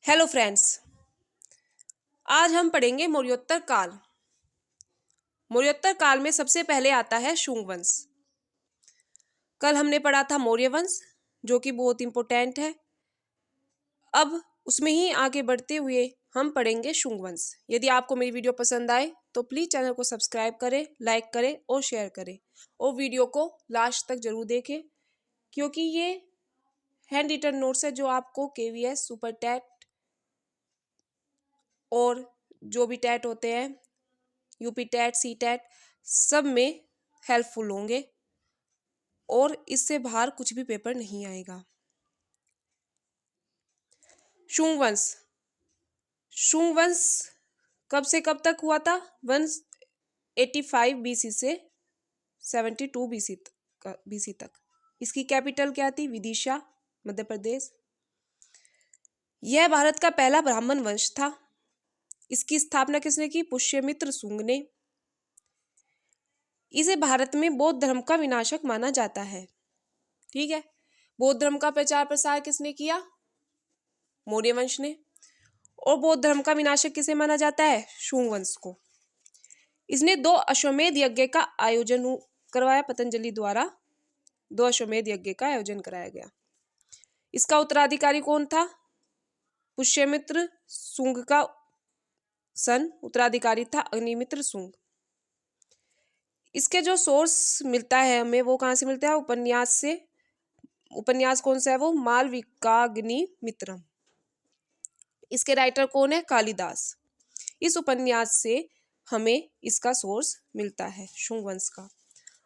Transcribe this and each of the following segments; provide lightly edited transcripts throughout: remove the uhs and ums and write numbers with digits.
Hello friends, आज हम पढ़ेंगे मौर्योत्तर काल। मौर्योत्तर काल में सबसे पहले आता है शुंग वंश। कल हमने पढ़ा था मौर्य वंश, जो कि बहुत इंपॉर्टेंट है। अब उसमें ही आगे बढ़ते हुए हम पढ़ेंगे शुंग वंश। यदि आपको मेरी वीडियो पसंद आए तो प्लीज़ चैनल को सब्सक्राइब करें, लाइक करें और शेयर करें, और वीडियो को लास्ट तक जरूर देखें, क्योंकि ये हैंड रिटन नोट्स है जो आपको केवीएस, सुपर टैट और जो भी टैट होते हैं, यूपी टैट, सी टैट, सब में हेल्पफुल होंगे, और इससे बाहर कुछ भी पेपर नहीं आएगा। शुंग वंश। शुंग वंश कब से कब तक हुआ था? 185 बीसी से 72 बीसी तक। इसकी कैपिटल क्या थी? विदिशा, मध्य प्रदेश। यह भारत का पहला ब्राह्मण वंश था। इसकी स्थापना किसने की? पुष्यमित्र शुंग ने। इसे भारत में बौद्ध धर्म का विनाशक माना जाता है। ठीक है, बौद्ध धर्म का प्रचार प्रसार किसने किया? मौर्य वंश ने। और बौद्ध धर्म का विनाशक किसे माना जाता है? शुंग वंश को। इसने 2 अश्वमेध यज्ञ का आयोजन करवाया, पतंजलि द्वारा 2 अश्वमेध यज्ञ का आयोजन कराया गया। इसका उत्तराधिकारी कौन था? पुष्यमित्र शुंग का उत्तराधिकारी था अग्निमित्र शुंग। इसके जो सोर्स मिलता है हमें, वो कहाँ से मिलता है? उपन्यास से। उपन्यास कौन सा है? वो मालविकाग्निमित्रम। इसके राइटर कौन है? कालिदास। इस उपन्यास से हमें इसका सोर्स मिलता है शुंग वंश का।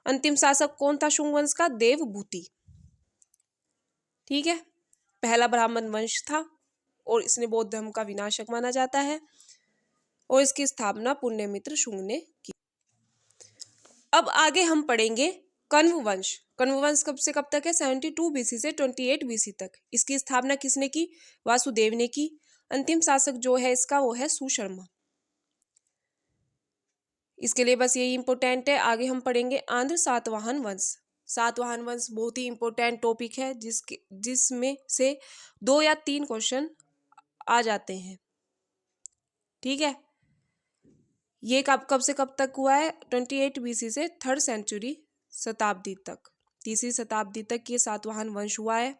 अंतिम शासक कौन था शुंग वंश का? देवभूति। ठीक है, पहला ब्राह्मण वंश था और इसने बौद्ध धर्म का विनाशक माना जाता है, और इसकी स्थापना पुण्यमित्र शुंग ने की। अब आगे हम पढ़ेंगे कण्व वंश। कण्व वंश कब से कब तक है? 72 बीसी से 28 बीसी तक। इसकी स्थापना किसने की? वासुदेव ने की। अंतिम शासक जो है इसका, वो है सुशर्मा। इसके लिए बस यही इंपॉर्टेंट है। आगे हम पढ़ेंगे आंध्र सातवाहन वंश। सातवाहन वंश बहुत ही इंपॉर्टेंट टॉपिक है, जिसमें से 2 या 3 क्वेश्चन आ जाते हैं। ठीक है, ये कब से कब तक हुआ है? 28 बीसी से 3rd सेंचुरी शताब्दी तक, 3री शताब्दी तक ये सातवाहन वंश हुआ है।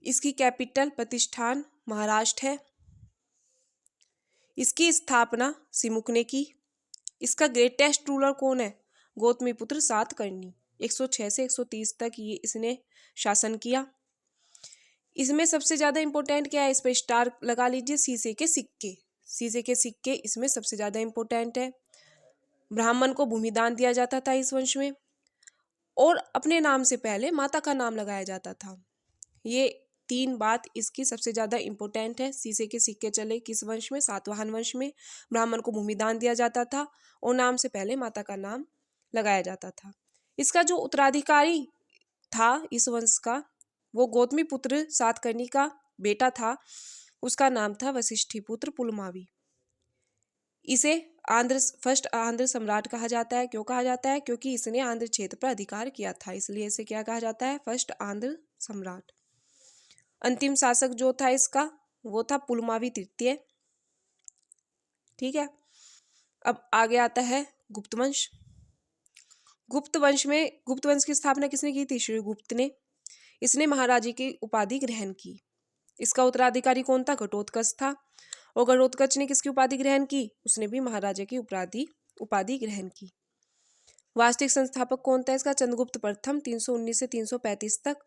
इसकी कैपिटल प्रतिष्ठान महाराष्ट्र है। इसकी स्थापना सिमुक ने की। इसका ग्रेटेस्ट रूलर कौन है? गौतमीपुत्र सातकर्णी। 106 से 130 तक ये इसने शासन किया। इसमें सबसे ज्यादा इंपॉर्टेंट क्या है? इस पर स्टार लगा लीजिए, शीशे के सिक्के। शीशे के सिक्के इसमें सबसे ज्यादा इंपॉर्टेंट है। ब्राह्मण को भूमिदान दिया जाता था इस वंश में, और अपने नाम से पहले माता का नाम लगाया जाता था। ये 3 बात इसकी सबसे ज्यादा इंपॉर्टेंट है। शीशे के सिक्के चले किस वंश में? सातवाहन वंश में। ब्राह्मण को भूमिदान दिया जाता था और नाम से पहले माता का नाम लगाया जाता था। इसका जो उत्तराधिकारी था इस वंश का, वो गौतमीपुत्र सातकर्णी का बेटा था। उसका नाम था वशिष्ठिपुत्र पुलमावी। इसे फर्स्ट आंध्र सम्राट कहा जाता है। क्यों कहा जाता है? क्योंकि इसने आंध्र क्षेत्र पर अधिकार किया था, इसलिए इसे क्या कहा जाता है? फर्स्ट आंध्र सम्राट। अंतिम शासक जो था इसका, वो था पुलमावी तृतीय। ठीक है, अब आगे आता है गुप्त वंश। गुप्त वंश की स्थापना किसने की थी? श्रीगुप्त ने। इसने महाराजे की उपाधि ग्रहण की। इसका उत्तराधिकारी कौन था? घटोत्कच था। और घटोत्कच ने किसकी उपाधि ग्रहण की? उसने भी महाराजे की उपाधि ग्रहण की। वास्तविक संस्थापक कौन था इसका? चंद्रगुप्त प्रथम। 319 से 335 तक।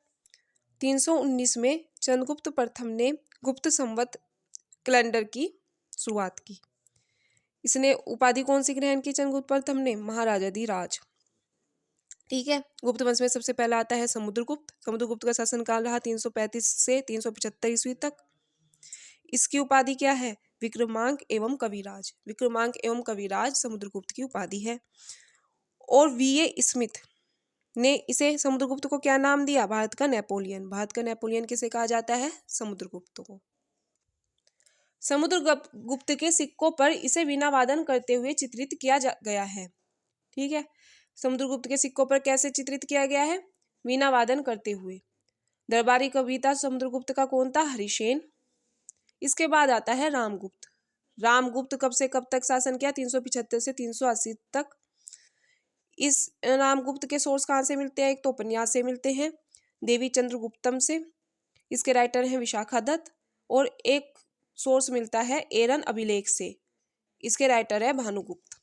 319 में चंद्रगुप्त प्रथम ने गुप्त संवत कैलेंडर की शुरुआत की। इसने उपाधि कौन सी ग्रहण की चंद्रगुप्त प्रथम ने? महाराजाधिराज। ठीक है, गुप्त वंश में सबसे पहला आता है समुद्रगुप्त। समुद्रगुप्त का शासनकाल रहा 335 से 375 ईस्वी तक। इसकी उपाधि क्या है? विक्रमांक एवं कविराज। विक्रमांक एवं कविराज समुद्रगुप्त की उपाधि है। और वीए स्मिथ ने इसे समुद्रगुप्त को क्या नाम दिया? भारत का नेपोलियन। भारत का नेपोलियन किसे कहा जाता है? समुद्रगुप्त को। समुद्रगुप्त के सिक्कों पर इसे वीणा वादन करते हुए चित्रित किया गया है। ठीक है, समुद्रगुप्त के सिक्कों पर कैसे चित्रित किया गया है? वीणा वादन करते हुए। दरबारी कवि था समुद्रगुप्त का कौन था? हरिसेन। इसके बाद आता है रामगुप्त। रामगुप्त कब से कब तक शासन किया? 375 से 380 तक। इस रामगुप्त के सोर्स कहाँ से मिलते हैं? एक तो उपन्यास से मिलते हैं, देवी चंद्रगुप्तम से, इसके राइटर हैं विशाखा दत्त, और एक सोर्स मिलता है एरन अभिलेख से, इसके राइटर है भानुगुप्त।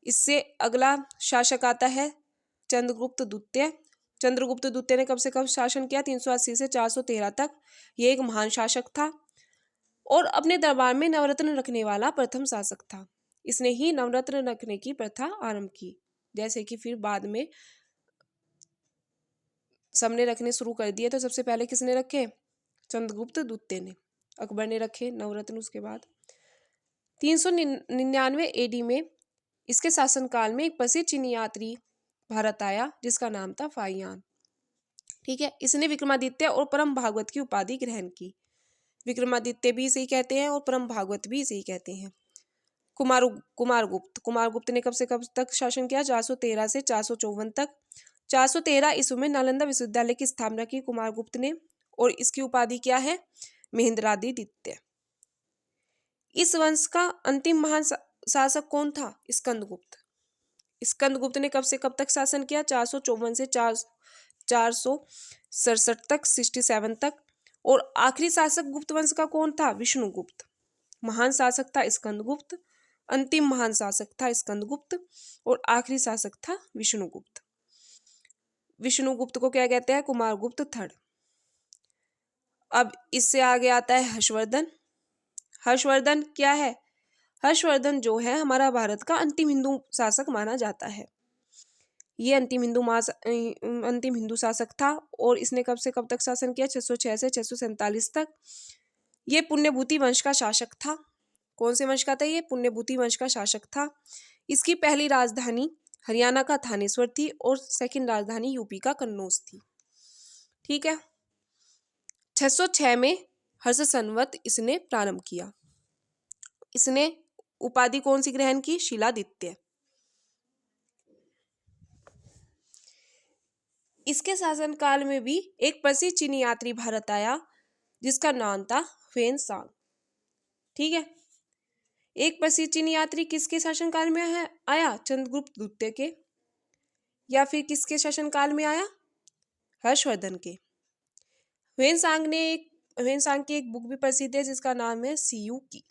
इससे अगला शासक आता है चंद्रगुप्त द्वितीय। चंद्रगुप्त द्वितीय ने कब से कब शासन किया? 380 से 413 तक। ये एक महान शासक था और अपने दरबार में नवरत्न रखने वाला प्रथम शासक था। इसने ही नवरत्न रखने की प्रथा आरंभ की, जैसे कि फिर बाद में सबने रखने शुरू कर दिए, तो सबसे पहले किसने रखे? चंद्रगुप्त द्वितीय ने। अकबर ने रखे नवरत्न उसके बाद। 399 एडी में इसके शासनकाल में एक प्रसिद्ध चीनी यात्री भारत आया जिसका नाम था फाहियान। ठीक है, इसने विक्रमादित्य और परम भागवत की उपाधि ग्रहण की। विक्रमादित्य भी इसे ही कहते हैं और परम भागवत भी इसे ही कहते हैं। कुमारगुप्त ने कब से कब तक शासन किया? 413 से 454 तक। 413 ईस्वी में नालंदा विश्वविद्यालय की स्थापना की कुमारगुप्त ने, और इसकी उपाधि क्या है? महेंद्रादित्य। इस वंश का अंतिम महान शासक कौन था? स्कंदगुप्त। स्कंदगुप्त ने कब से कब तक शासन किया? 454 से 467 तक, 67 तक। और आखिरी शासक गुप्त वंश का कौन था? विष्णुगुप्त। महान शासक था स्कंदगुप्त, अंतिम महान शासक था स्कंदगुप्त, और आखिरी शासक था विष्णुगुप्त। विष्णुगुप्त को क्या कहते हैं? कुमारगुप्त थर्ड। अब इससे आगे आता है हर्षवर्धन। हर्षवर्धन क्या है? हर्षवर्धन जो है हमारा भारत का अंतिम हिंदू शासक माना जाता है। ये अंतिम हिंदू शासक था और इसने कब से कब तक शासन किया? 606 से 647 तक। ये पुण्यभूति वंश का शासक था। कौन से वंश का था ये? पुण्यभूति वंश का शासक था। इसकी पहली राजधानी हरियाणा का थानेश्वर थी और सेकंड राजधानी यूपी का कन्नौज थी। ठीक है, 606 में हर्ष संवत इसने प्रारंभ किया। इसने उपाधि कौन सी ग्रहण की? शीलादित्य। इसके शासनकाल में भी एक प्रसिद्ध चीनी यात्री भारत आया जिसका नाम था ह्वेन सांग। ठीक है, एक प्रसिद्ध चीनी यात्री किसके शासनकाल में आया? चंद्रगुप्त द्वितीय के। या फिर किसके शासनकाल में आया? हर्षवर्धन के। ह्वेन सांग की एक बुक भी प्रसिद्ध है जिसका नाम है सीयू की।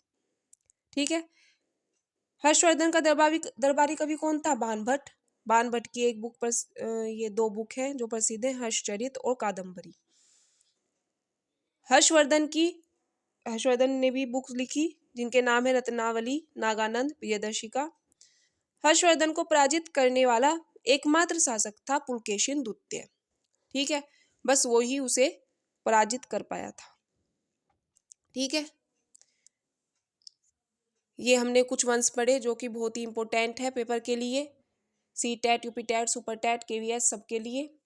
ठीक है, हर्षवर्धन का दरबारी कवि कौन था? बाणभट्ट। बाणभट्ट की एक बुक ये दो बुक है जो प्रसिद्ध है, हर्षचरित और कादम्बरी। हर्षवर्धन ने भी बुक लिखी जिनके नाम है रत्नावली, नागानंद, प्रियदर्शिका। हर्षवर्धन को पराजित करने वाला एकमात्र शासक था पुलकेशिन द्वितीय। ठीक है, बस वो ही उसे पराजित कर पाया था। ठीक है, ये हमने कुछ वंश पढ़े जो कि बहुत ही इंपॉर्टेंट है पेपर के लिए, सी-टेट, यूपी-टेट, सुपर-टेट, केवीएस सबके लिए।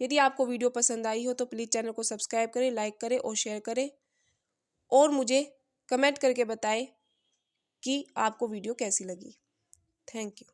यदि आपको वीडियो पसंद आई हो तो प्लीज़ चैनल को सब्सक्राइब करें, लाइक करें और शेयर करें, और मुझे कमेंट करके बताएं कि आपको वीडियो कैसी लगी। Thank you.